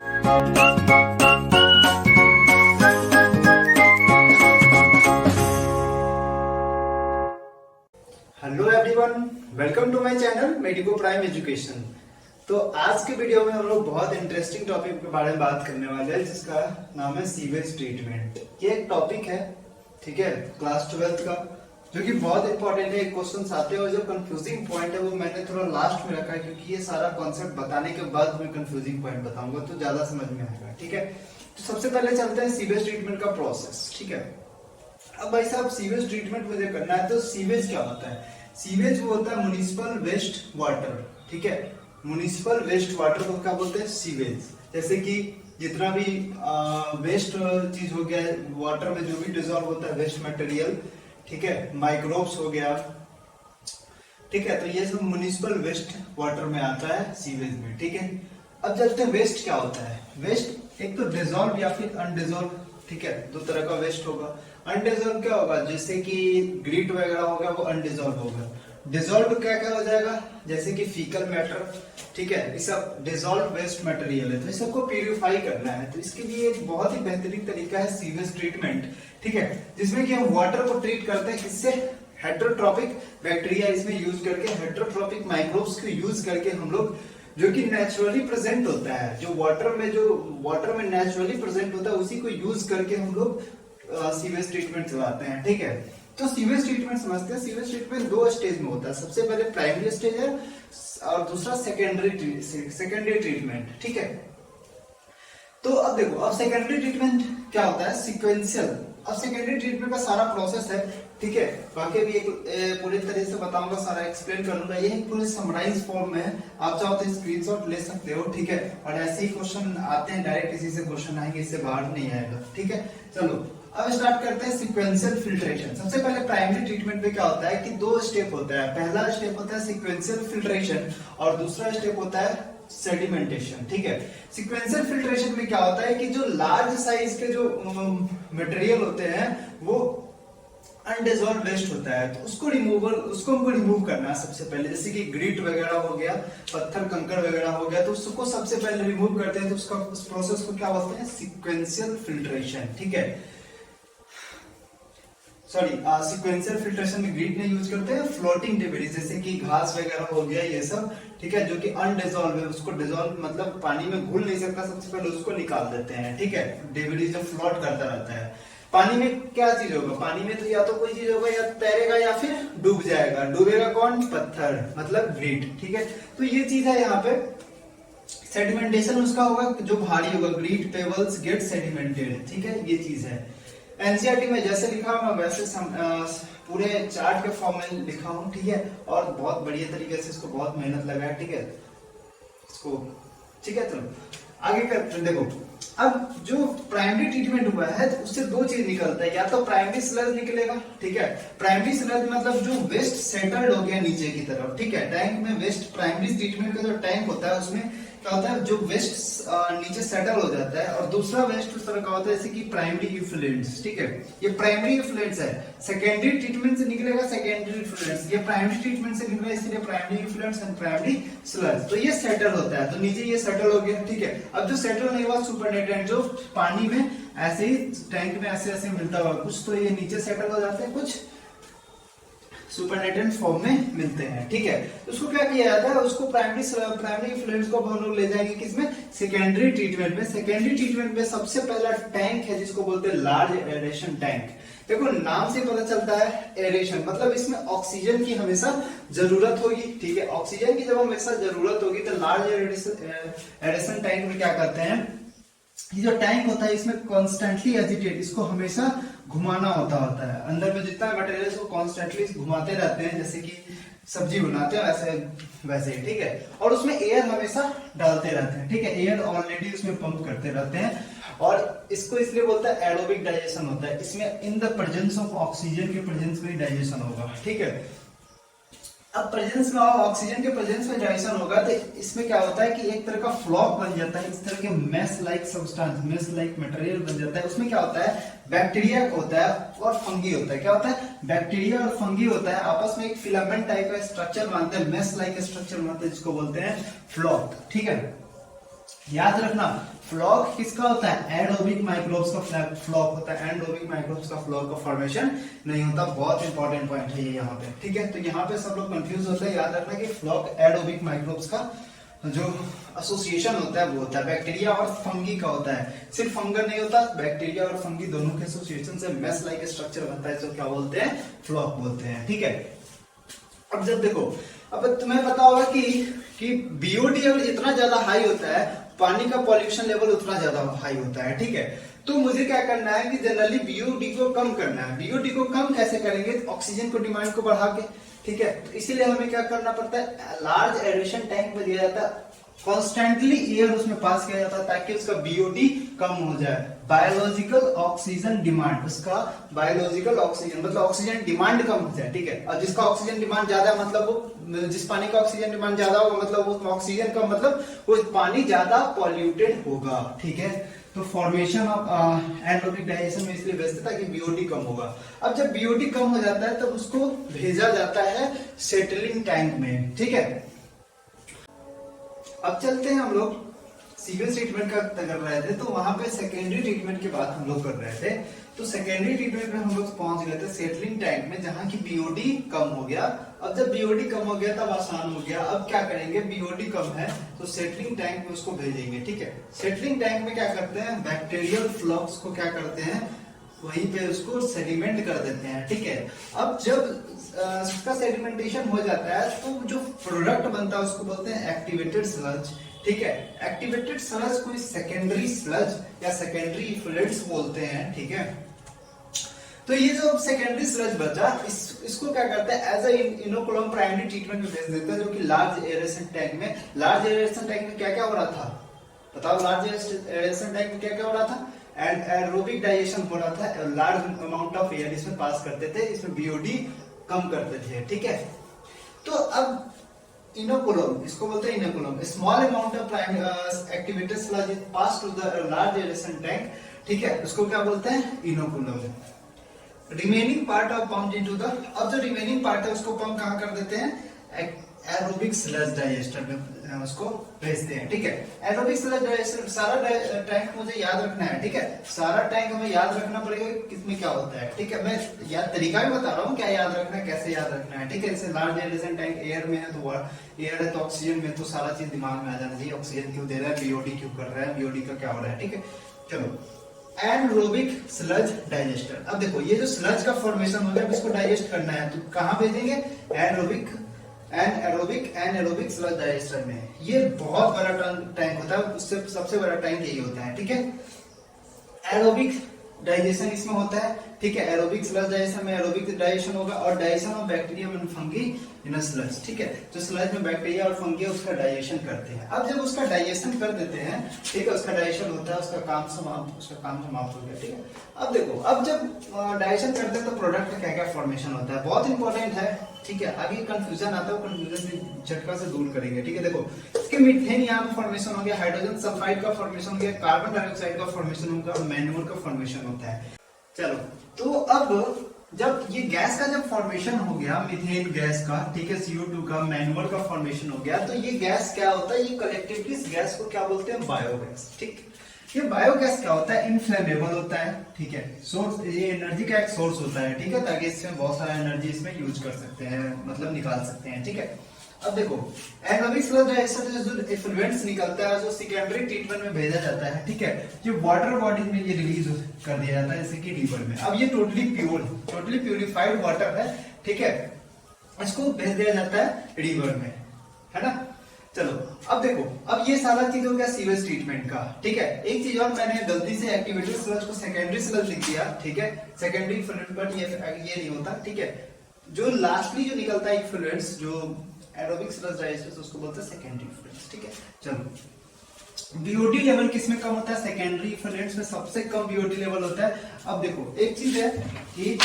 Hello everyone, welcome to my channel Medico Prime Education. तो आज के वीडियो में हम लोग बहुत इंटरेस्टिंग टॉपिक के बारे में बात करने वाले हैं, जिसका नाम है सीवेज ट्रीटमेंट। ये एक टॉपिक है, ठीक है, क्लास 12th का, जो कि बहुत इंपॉर्टेंट है। क्वेश्चन आते हैं और जो कंफ्यूजिंग पॉइंट है वो मैंने थोड़ा लास्ट में रखा है, क्योंकि ये सारा कॉन्सेप्ट बताने के बाद मैं कंफ्यूजिंग पॉइंट बताऊंगा तो ज्यादा समझ में आएगा। ठीक है, तो सबसे पहले चलते हैं सीवेज ट्रीटमेंट का प्रोसेस। ठीक है, अब भाई साहब सीवेज ट्रीटमेंट मुझे करना है, तो सीवेज क्या होता है? सीवेज वो होता है म्युनिसिपल वेस्ट वाटर। ठीक है, म्युनिसिपल वेस्ट वाटर को क्या बोलते हैं? सीवेज। जैसे कि जितना भी वेस्ट चीज हो गया, वाटर में जो भी डिजोल्व होता है वेस्ट मटेरियल, ठीक है, माइक्रोब्स हो गया, ठीक है, तो ये सब म्युनिसिपल वेस्ट वाटर में आता है, सीवेज में। ठीक है, अब चलते हैं वेस्ट क्या होता है। वेस्ट एक तो डिजोल्व या फिर अनडिजोल्व, ठीक है, दो तरह का वेस्ट होगा। अनडिजोल्व क्या होगा? जैसे कि ग्रीट वगैरह होगा, वो अनडिजोल्व होगा। डिजोल्व क्या क्या हो जाएगा? जैसे कि फीकल मैटर, ठीक है, ये सब डिजोल्व वेस्ट मटेरियल है, तो इस सबको प्यूरिफाई करना है। तो इसके लिए एक बहुत ही बेहतरीन तरीका है सीवेज ट्रीटमेंट। ठीक है, जिसमें कि हम वाटर को ट्रीट करते हैं, किससे? हेटेरोट्रॉपिक बैक्टीरिया इसमें यूज करके, हेटेरोट्रॉपिक माइक्रोब्स को यूज करके हम लोग, जो कि नेचुरली प्रेजेंट होता है, जो वाटर में नेचुरली प्रेजेंट होता है, उसी को यूज करके हम लोग सीवेज ट्रीटमेंट चलाते हैं। ठीक है, तो सीवेज ट्रीटमेंट समझते हैं। सीवेज ट्रीटमेंट दो स्टेज में होता है। सबसे पहले प्राइमरी स्टेज है और दूसरा सेकेंडरी ट्रीटमेंट। ठीक है, तो अब देखो, अब सेकेंडरी ट्रीटमेंट क्या होता है? सिक्वेंशियल। अब सेकेंडरी ट्रीटमेंट का सारा प्रोसेस है, ठीक है, बाकी भी एक पूरी तरह से बताऊंगा, सारा एक्सप्लेन करूंगा। ये पूरे समराइज फॉर्म में है, आप चाहो तो स्क्रीनशॉट ले सकते हो। ठीक है, और ऐसे ही क्वेश्चन आते हैं, डायरेक्ट इसी से क्वेश्चन आएंगे, इससे बाहर नहीं आएगा। ठीक है, चलो अब स्टार्ट करते हैं सिक्वेंशियल फिल्ट्रेशन। सबसे पहले प्राइमरी ट्रीटमेंट में क्या होता है कि दो स्टेप होता है। पहला स्टेप होता है सिक्वेंशियल फिल्ट्रेशन और दूसरा स्टेप होता है सेडिमेंटेशन। ठीक है, सिक्वेंशियल फिल्ट्रेशन में क्या होता है कि जो लार्ज साइज के जो मटेरियल होते हैं वो अनडिजोल्व वेस्ट होता है, तो उसको हमको रिमूव करना है सबसे पहले। जैसे कि ग्रीट वगैरह हो गया, पत्थर कंकड़ वगैरह हो गया, तो उसको सबसे पहले रिमूव करते हैं। तो उसका उस प्रोसेस को क्या बोलते हैं? Sequential filtration. ठीक है, सिक्वेंशियल फिल्ट्रेशन में ग्रीट नहीं यूज करते हैं, फ्लोटिंग डिब्रीज जैसे कि घास वगैरह हो गया, ये सब, ठीक है, जो कि अनडिजोल्व है, उसको डिजोल्व मतलब पानी में घुल नहीं सकता, सबसे पहले उसको निकाल देते हैं। ठीक है, डिब्रीज जो फ्लोट करता रहता है पानी में, क्या चीज होगा? पानी में तो या तो कोई चीज होगा, या तैरेगा या फिर डूब जाएगा। डूबेगा कौन? पत्थर, मतलब ग्रीट। ठीक है, तो ये चीज है यहाँ पे। सेडिमेंटेशन उसका होगा जो भारी होगा, ग्रीट पेबल्स गेट सेडिमेंटेड। ठीक है, ये चीज है। एनसीईआरटी में जैसे लिखा हूं मैं वैसे पूरे चार्ट के फॉर्म में लिखा हूं। ठीक है, और बहुत बढ़िया तरीके से इसको बहुत मेहनत लगा है। ठीक है, इसको, ठीक है, चलो आगे करते। देखो, अब जो प्राइमरी ट्रीटमेंट हुआ है तो उससे दो चीज निकलता है, या तो प्राइमरी स्लज निकलेगा, ठीक है, प्राइमरी स्लज मतलब जो वेस्ट सेटल्ड हो गया नीचे की तरफ। ठीक है, टैंक में वेस्ट, प्राइमरी ट्रीटमेंट का जो टैंक होता है उसमें क्या होता है, जो वेस्ट नीचे सेटल हो जाता है, और दूसरा वेस्ट उस तरह का होता है जैसे कि प्राइमरी इफ्लुएंट्स। ठीक है, ये प्राइमरी इफ्लुएंट्स है। सेकेंडरी ट्रीटमेंट से निकलेगा सेकेंडरी इफ्लुएंट्स, ये प्राइमरी ट्रीटमेंट से निकलेगा, इसलिए primary effluents and primary sludge. तो ये सेटल होता है, तो नीचे ये सेटल हो गया। ठीक है, अब जो सेटल नहीं हुआ सुपरनेटेंट, जो पानी में ऐसे ही टैंक में ऐसे ऐसे मिलता हुआ कुछ, तो ये नीचे सेटल हो जाते हैं, कुछ सुपरनेटेंट फॉर्म में मिलते हैं। ठीक है, उसको क्या किया जाता है? उसको प्राइमरी इफ्लुएंट्स को हम लोग ले जाएंगे किसमें? सेकेंडरी ट्रीटमेंट में। सेकेंडरी ट्रीटमेंट में सबसे पहला टैंक है जिसको बोलते हैं लार्ज एरेशन टैंक। देखो, नाम से पता चलता है एरेशन मतलब इसमें ऑक्सीजन की हमेशा जरूरत होगी। ठीक है, ऑक्सीजन की जब हमेशा जरूरत होगी तो लार्ज एरेशन टैंक में क्या करते हैं, ये जो टैंक होता है इसमें कॉन्स्टेंटली एजिटेट, इसको हमेशा घुमाना होता है। अंदर में जितना मटेरियल है उसको कॉन्स्टेंटली घुमाते रहते हैं, जैसे कि सब्जी बनाते हैं वैसे ही। ठीक है, और उसमें एयर हमेशा डालते रहते हैं। ठीक है, एयर ऑलरेडी उसमें पंप करते रहते हैं, और इसको इसलिए बोलता है एरोबिक डाइजेशन होता है। इसमें in the presence of oxygen के प्रेजेंस में डाइजेशन होगा। ठीक है, अब प्रेजेंस में ऑक्सीजन के प्रेजेंस में डाइजेशन होगा तो इसमें क्या होता है कि एक तरह का फ्लॉक बन जाता है, इस तरह के mess like substance, mess like material बन जाता है। उसमें क्या होता है? बैक्टीरिया होता है और फंगी होता है। क्या होता है? बैक्टीरिया और फंगी होता है, आपस में एक फिलामेंट टाइप का स्ट्रक्चर बनाते हैं, मेस लाइक स्ट्रक्चर बनाते हैं, जिसको बोलते हैं फ्लॉक। ठीक है, याद रखना फ्लॉक किसका होता है, एडोबिक माइक्रोब्स का फ्लॉक होता है, एडोबिक माइक्रोब्स का फ्लॉक का फॉर्मेशन नहीं होता। बहुत इंपॉर्टेंट पॉइंट है ये यहाँ पे, ठीक है। तो यहाँ पे सब लोग कंफ्यूज होते हैं। याद रखना कि फ्लॉक एडोबिक माइक्रोब्स का जो एसोसिएशन होता है वो होता है बैक्टीरिया और फंगी का होता है। सिर्फ फंगल नहीं होता, बैक्टीरिया और फंगी दोनों के एसोसिएशन से मेस लाइक स्ट्रक्चर बनता है, जो क्या बोलते हैं, फ्लॉक बोलते हैं, ठीक है। अब जब देखो, अब तुम्हें पता होगा कि बीओडी अगर इतना ज्यादा हाई होता है, पानी का पॉल्यूशन लेवल उतना ज्यादा हाई होता है, ठीक है। तो मुझे क्या करना है कि जनरली बीओडी को कम करना है। बीओडी को कम कैसे करेंगे, ऑक्सीजन को डिमांड को बढ़ा के, ठीक है। तो इसीलिए हमें क्या करना पड़ता है, लार्ज एरेशन टैंक में दिया जाता है, कॉन्स्टेंटली एयर उसमें पास किया जाता है ताकि उसका बीओडी कम हो जाए। बायोलॉजिकल ऑक्सीजन डिमांड, उसका बायोलॉजिकल ऑक्सीजन मतलब ऑक्सीजन डिमांड कम हो जाए, ठीक है। और जिसका ऑक्सीजन डिमांड ज्यादा है मतलब वो, जिस पानी का ऑक्सीजन डिमांड ज्यादा होगा मतलब वो ऑक्सीजन का मतलब वो पानी ज्यादा पॉल्यूटेड होगा, ठीक है। तो फॉर्मेशन ऑफ एनारोबिक डाइजेशन में इसलिए बेस्ट है ताकि बीओडी कम होगा। अब जब बीओडी कम हो जाता है तब उसको भेजा जाता है सेटलिंग टैंक में, ठीक है। अब चलते हैं हम लोग सीवेज ट्रीटमेंट का कर रहे थे, तो वहां पे सेकेंडरी ट्रीटमेंट की बात हम लोग कर रहे थे। तो सेकेंडरी ट्रीटमेंट में हम लोग पहुंच गए थे सेटलिंग टैंक में, जहां की बीओडी कम हो गया। अब जब बीओडी कम हो गया तब आसान हो गया। अब क्या करेंगे, बीओडी कम है तो सेटलिंग टैंक में उसको भेजेंगे, ठीक है। सेटलिंग टैंक में क्या करते हैं, बैक्टीरियल फ्लक्स को क्या करते हैं, वहीं पे उसको सेडिमेंट कर देते हैं, ठीक है। अब जब उसका सेडिमेंटेशन हो जाता है तो जो प्रोडक्ट बनता है उसको बोलते हैं एक्टिवेटेड स्लज, ठीक है। एक्टिवेटेड स्लज को सेकेंडरी स्लज या सेकेंडरी इफ्लुएंट्स बोलते हैं, ठीक है। तो ये जो सेकेंडरी स्लज बचा, इसको क्या करते हैं, as a inoculum primary treatment में भेज देते हैं, जो कि लार्ज एरेशन टैंक में। लार्ज एरेशन टैंक में क्या क्या हो रहा था बताओ, लार्ज एरेशन टैंक में क्या क्या हो रहा था, एंड एरोबिक डाइजेशन हो रहा था, लार्ज अमाउंट ऑफ एयर इसमें पास करते थे, इसमें बीओडी कम करते थे, ठीक है। तो अब इनोकुलम, इसको बोलते हैं inoculum, small amount of activated sludge is pass to the large aeration tank, ठीक है। उसको क्या बोलते हैं, inoculum. Remaining part of pump into the, अब जो रिमेनिंग पार्ट है उसको पंप कहां कर देते हैं, एरोबिक स्लज डाइजेस्टर में उसको भेजते हैं, ठीक है। एरोबिक स्लज डाइजेस्टर, सारा टैंक मुझे याद रखना है, ठीक है। सारा टैंक हमें याद रखना पड़ेगा किसमें क्या होता है, ठीक है। मैं याद तरीका भी बता रहा हूँ क्या याद रखना है, कैसे याद रखना है, ठीक है। जैसे लार्ज एरेशन टैंक एयर में है तो एयर है तो ऑक्सीजन में, तो सारा चीज दिमाग में आ जाना चाहिए। ऑक्सीजन क्यों दे रहा है, बीओडी क्यों कर रहा है, बीओडी का क्या हो रहा है, ठीक है। चलो, एनारोबिक स्लज डाइजेस्टर। अब देखो ये जो स्लज का फॉर्मेशन हो गया, इसको डाइजेस्ट करना है तो कहां भेजेंगे, एनारोबिक स्लज डाइजेस्टर में। ये बहुत बड़ा टैंक होता है, उससे सबसे बड़ा टैंक यही होता है, ठीक है। एरोबिक डाइजेशन इसमें होता है, ठीक है। एरोबिक स्लज डाइजेशन में एरोबिक डाइजेशन होगा और digestion of bacteria and fungi in a sludge, ठीक है। जो स्लज में बैक्टीरिया और फंगी है उसका डाइजेशन करते हैं। अब जब उसका डाइजेशन कर देते हैं, ठीक है, उसका डाइजेशन होता है, उसका काम समाप्त हो गया, ठीक है। अब देखो, अब जब डाइजेशन करते हैं तो प्रोडक्ट का क्या क्या फॉर्मेशन होता है, बहुत इंपॉर्टेंट है, ठीक है। आगे कंफ्यूजन आता है, कंफ्यूजन झटका से दूर करेंगे, ठीक है। देखो इसके मीथेन यहाँ पे फॉर्मेशन हो गया, हाइड्रोजन सल्फाइड का फॉर्मेशन हो गया, कार्बन डाइऑक्साइड का फॉर्मेशन होगा और मैन्योर का फॉर्मेशन होता है। चलो, तो अब जब ये गैस का जब फॉर्मेशन हो गया, मीथेन गैस का, ठीक है, CO2 का, मैन्योर का फॉर्मेशन हो गया, तो ये गैस क्या होता है, ये कलेक्टिवली इस गैस को क्या बोलते हैं, बायोगैस, ठीक। ये बायोगैस क्या होता है, इनफ्लेमेबल होता है, ठीक है। सोर्स, ये एनर्जी का एक सोर्स होता है, ठीक है, ताकि इसमें बहुत सारा एनर्जी इसमें यूज कर सकते हैं, मतलब निकाल सकते हैं, ठीक है। अब देखो, एनारोबिक स्लज डाइजेस्टर से जो इफ्लुएंट्स निकलता है, जो सेकेंडरी ट्रीटमेंट में भेजा जाता है, ठीक है, ये वाटर बॉडी में ये रिलीज कर दिया जाता है, जैसे कि लीवर में। अब ये टोटली प्यूरिफाइड वाटर है, ठीक है, इसको भेज दिया जाता है लीवर में, है ना। चलो, अब देखो, अब ये सारा चीज हो गया सीवेज ट्रीटमेंट का, ठीक है। एक चीज और, मैंने गलती से एक्टिवेटेड स्लज को सेकेंडरी स्लज लिख दिया, ठीक है, सेकेंडरी इफ्लुएंट, बट ये नहीं होता, ठीक है। जो लास्टली जो निकलता है इफ्लुएंट्स, जो एरोबिक स्लज डाइजेस्टर, उसको बोलते हैं सेकेंडरी इफ्लुएंट्स, ठीक है। चलो, बीओडी लेवल किसमें कम होता है, सेकेंडरी इफ्लुएंट्स में सबसे कम बीओडी लेवल होता है। अब देखो, एक चीज है कि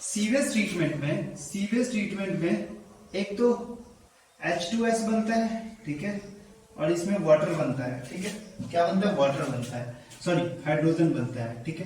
सीवेज ट्रीटमेंट में एक तो H2S बनता है, ठीक है, और इसमें वाटर बनता है, ठीक है। क्या बनता है, वाटर बनता है, सॉरी हाइड्रोजन बनता है, ठीक है।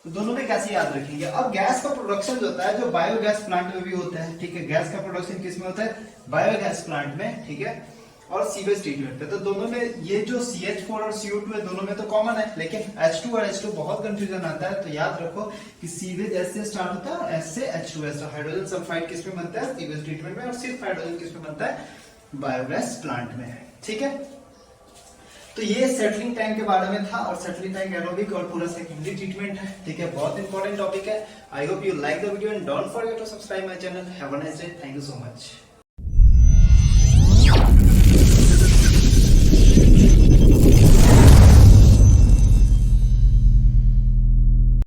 तो दोनों में कैसे याद रखेंगे। अब गैस का प्रोडक्शन जो होता है, जो बायोगैस प्लांट में भी होता है, ठीक है। गैस का प्रोडक्शन किस में होता है, बायोगैस प्लांट में, ठीक है। और सीवेज ट्रीटमेंट पे। तो दोनों में ये जो CH4 और CO2 है दोनों में तो कॉमन है, लेकिन H2 और H2 बहुत कंफ्यूजन आता है। तो याद रखो कि सीवेज S से स्टार्ट होता है, S से H2S। हाइड्रोजन सल्फाइड किस में बनता है? सीवेज ट्रीटमेंट में। और सिर्फ हाइड्रोजन किस में बनता है? बायोगैस प्लांट में। ठीक है, तो ये सेटलिंग टैंक के बारे में था। और सेटलिंग टैंक एरोबिक और पूरा सेकेंडरी ट्रीटमेंट है। ठीक है, बहुत इंपॉर्टेंट टॉपिक है। I hope you like the video and don't forget to subscribe my channel. Have a nice day. Thank you so much.